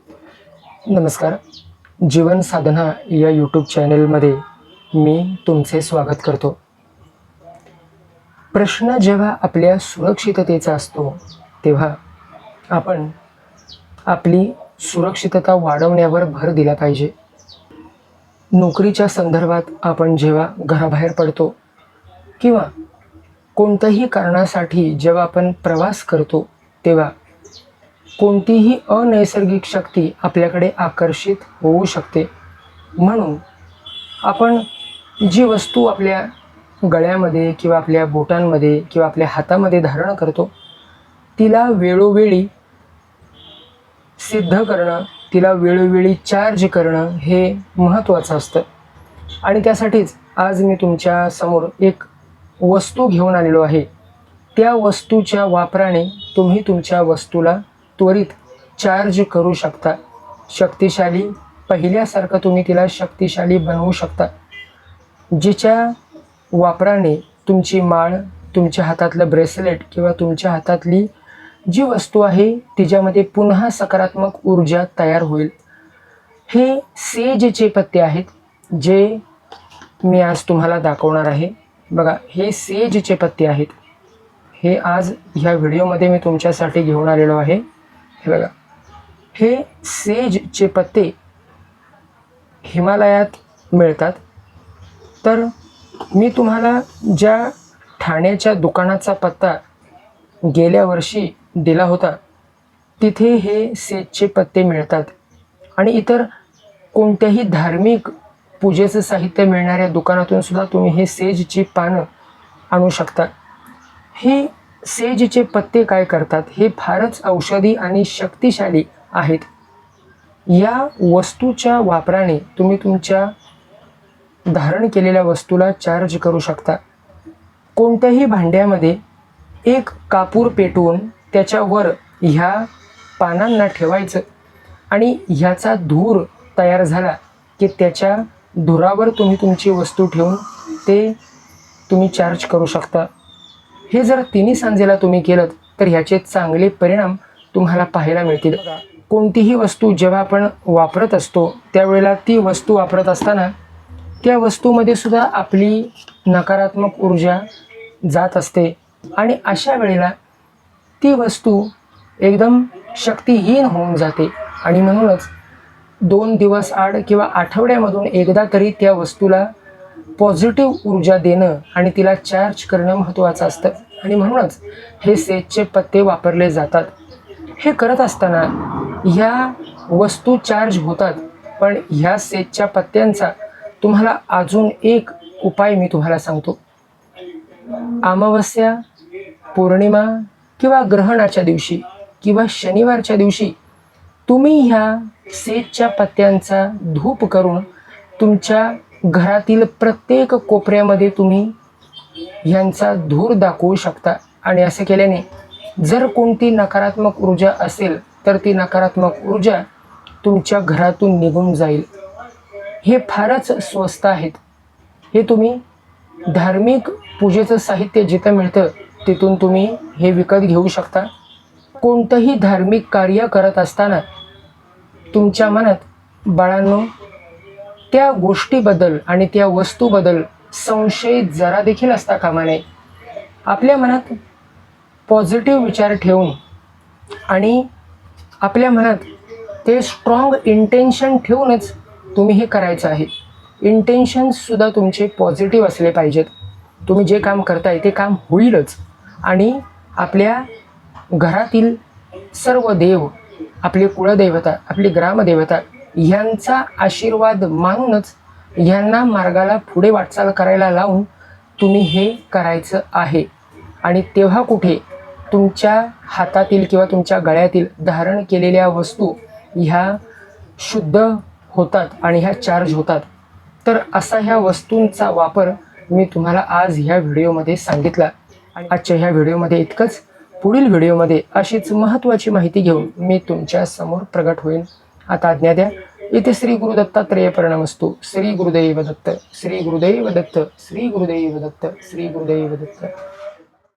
नमस्कार. जीवन साधना या यूट्यूब चॅनलमध्ये मी तुमचे स्वागत करतो. प्रश्न जेव्हा आपल्या सुरक्षिततेचा असतो तेव्हा आपण आपली सुरक्षितता वाढवण्यावर भर दिला पाहिजे. नोकरीच्या संदर्भात आपण जेव्हा घराबाहेर पडतो किंवा कोणत्याही कारणासाठी जेव्हा आपण प्रवास करतो तेव्हा कोणतीही अनैसर्गिक शक्ती आपल्याकडे आकर्षित होऊ शकते. म्हणून आपण जी वस्तू आपल्या गळ्यामध्ये किंवा आपल्या बोटांमध्ये किंवा आपल्या हातामध्ये धारण करतो तिला वेळोवेळी सिद्ध करणं, तिला वेळोवेळी चार्ज करणं हे महत्त्वाचं असतं. आणि त्यासाठीच आज मी तुमच्या समोर एक वस्तू घेऊन आलेलो आहे. त्या वस्तूच्या वापराने तुम्ही तुमच्या वस्तूला त्वरित चार्ज करू शकता. शक्तिशाली पहिल्यासारखं तुम्ही तिला शक्तिशाली बनवू शकता. जिच्या वापराने तुमची माळ, तुमच्या हातातलं ब्रेसलेट किंवा तुमच्या हातातली जी वस्तू आहे तिच्यामध्ये पुन्हा सकारात्मक ऊर्जा तयार होईल. हे सेजचे पत्ते आहेत जे मी आज तुम्हाला दाखवणार आहे. बघा, हे सेजचे पत्ते आहेत. हे आज ह्या व्हिडिओमध्ये मी तुमच्यासाठी घेऊन आलेलो आहे. हे बघा, हे सेजचे पत्ते हिमालयात मिळतात. तर मी तुम्हाला ज्या ठाण्याच्या दुकानाचा पत्ता गेल्या वर्षी दिला होता तिथे हे सेजचे पत्ते मिळतात. आणि इतर कोणत्याही धार्मिक पूजेचं साहित्य मिळणाऱ्या दुकानातून सुद्धा तुम्ही हे सेजची पानं आणू शकता. हे सेजचे पत्ते काय करतात हे फारच औषधी आणि शक्तिशाली आहेत. या वस्तूच्या वापराने तुम्ही तुमच्या धारण केलेल्या वस्तूला चार्ज करू शकता. कोणत्याही भांड्यामध्ये एक कापूर पेटवून त्याच्यावर ह्या पानांना ठेवायचं आणि ह्याचा धूर तयार झाला की त्याच्या धुरावर तुम्ही तुमची वस्तू ठेवून ते तुम्ही चार्ज करू शकता. हे जर तिन्ही सांजेला तुम्ही केलं तर ह्याचे चांगले परिणाम तुम्हाला पाहायला मिळतील. कोणतीही वस्तू जेव्हा आपण वापरत असतो त्यावेळेला ती वस्तू वापरत असताना त्या वस्तूमध्ये सुद्धा आपली नकारात्मक ऊर्जा जात असते आणि अशा वेळेला ती वस्तू एकदम शक्तिहीन होऊन जाते. आणि म्हणूनच 2 दिवस आड किंवा आठवड्यामधून एकदा तरी त्या वस्तूला पॉझिटिव्ह ऊर्जा देणं आणि तिला चार्ज करणं महत्त्वाचं असतं. आणि म्हणूनच हे सेजचे पत्ते वापरले जातात. हे करत असताना ह्या वस्तू चार्ज होतात, पण ह्या सेजच्या पत्त्यांचा तुम्हाला अजून एक उपाय मी तुम्हाला सांगतो. अमावस्या, पौर्णिमा किंवा ग्रहणाच्या दिवशी किंवा शनिवारच्या दिवशी तुम्ही ह्या सेजच्या पत्त्यांचा धूप करून तुमच्या घरातील प्रत्येक कोपऱ्यामध्ये तुम्ही ह्यांचा धूर दाखवू शकता. आणि असे केल्याने जर कोणती नकारात्मक ऊर्जा असेल तर ती नकारात्मक ऊर्जा तुमच्या घरातून निघून जाईल. हे फारच स्वस्त आहेत. हे तुम्ही धार्मिक पूजेचं साहित्य जिथं मिळतं तिथून तुम्ही हे विकत घेऊ शकता. कोणतंही धार्मिक कार्य करत असताना तुमच्या मनात बाळांनो त्या गोष्टीबद्दल आणि त्या वस्तूबद्दल संशय जरा देखील असता कामा नये. आपल्या मनात पॉझिटिव्ह विचार ठेवून आणि आपल्या मनात ते स्ट्रॉंग इंटेन्शन ठेवूनच तुम्ही हे करायचं आहे. इंटेन्शन्ससुद्धा तुमचे पॉझिटिव्ह असले पाहिजेत. तुम्ही जे काम करताय ते काम होईलच. आणि आपल्या घरातील सर्व देव, आपले कुळदेवता, आपली ग्रामदेवता ह्यांचा आशीर्वाद मानूनच ह्यांना मार्गाला पुढे वाटचाल करायला लावून तुम्ही हे करायचं आहे. आणि तेव्हा कुठे तुमच्या हातातील किंवा तुमच्या गळ्यातील धारण केलेल्या वस्तू ह्या शुद्ध होतात आणि ह्या चार्ज होतात. तर असा ह्या वस्तूंचा वापर मी तुम्हाला आज ह्या व्हिडिओमध्ये सांगितला. आणि आजच्या ह्या व्हिडिओमध्ये इतकंच. पुढील व्हिडिओमध्ये अशीच महत्त्वाची माहिती घेऊन मी तुमच्या समोर प्रगट होईन. आता आज्ञा द्या. इथे श्री गुरुदत्तात्रेय प्रणमस्तु. श्री गुरुदेव दत्त, श्री गुरुदेव दत्त, श्री गुरुदेव दत्त, श्री गुरुदेव दत्त.